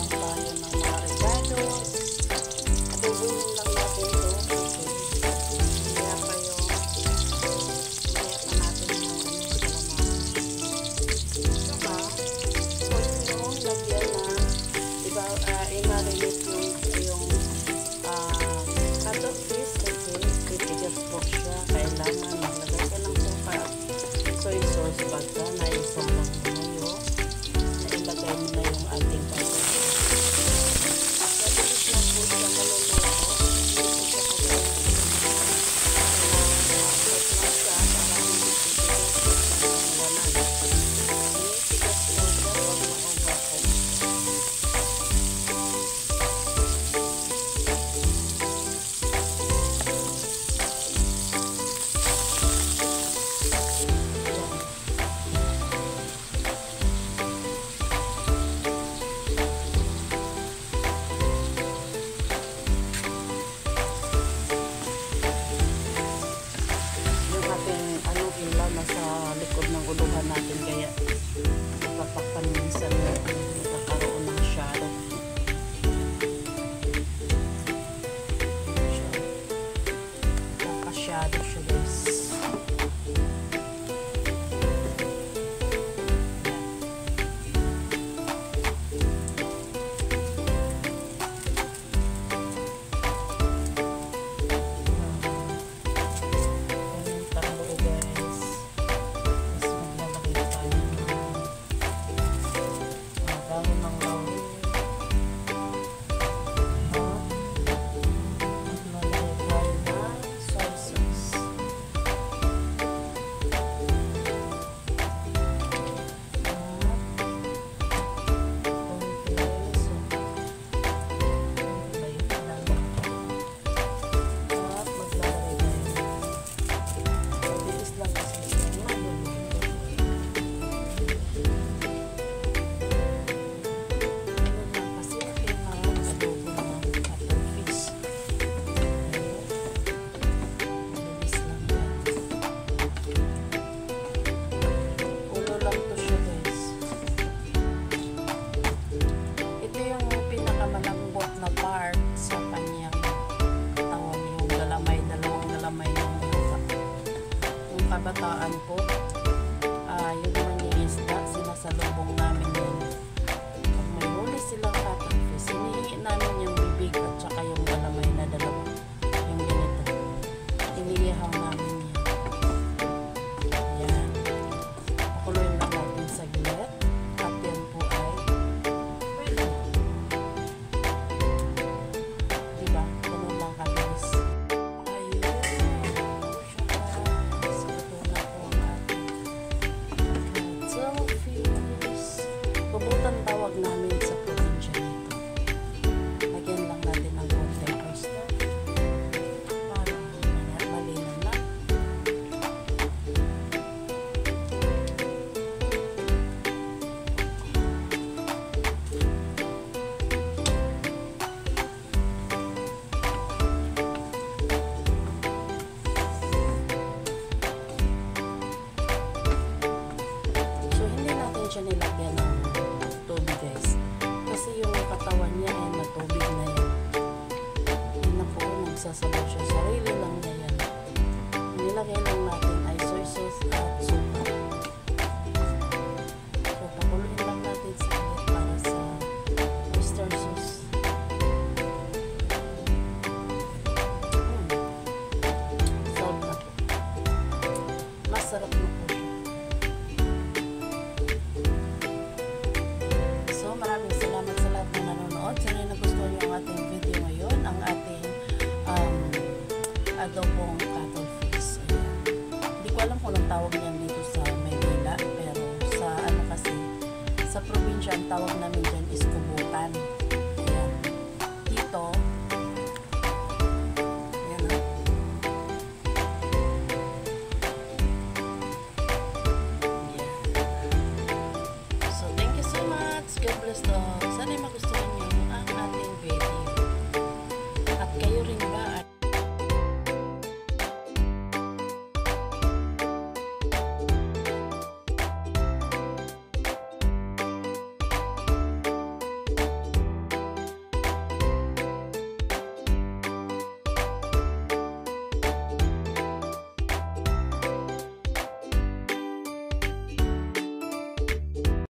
tayo ng mga regalos. Adubuhin lang natin ito. Kaya pa yung kaya pa natin yung kalamansi. Saka, pwede yung lagyan ng diba, i-marinate yung cuttlefish kasi titigas po siya. Kailangan maglagay ka ng suka at soy sauce pagka naisang lang mayo na ilagay mo na yung ating cuttlefish. Mabilis lang po siya maluluto. Nasa likod ng uluhan natin kaya napapakan minsan nakakaroon ng shadow. Nakaka-shadow siya guys. Kabataan po, yung mangingisda, sinasalubong namin yun. Pag may huli silang cuttlefish, hinihingi namin yung bibig at saka yung galamay na dalawa. Yung ganito. Iniihaw namin yan. Yan. Pakuloyin lang natin sa gilid. At yan po ay pwede. Diba? Ganun lang kabilis. Pubutan tawag namin sa probinsya nito. Lagyan lang natin ng konting oyster. Parang malinan lang. So, hindi natin siya nilagyan ng tubig guys. Kasi yung katawan niya ay matubig na yan. Hindi na po nagsasabaw siya. Sarili lang niya yan. Nilagay lang natin ay soy sauce at suka. So, pakuluin lang natin sa ulit para sa oyster sauce. Solve na po. Masarap na po siya. Maraming salamat sa lahat ng nanonood. Sana nagustuhan niyo ang ating video ngayon, ang ating adobong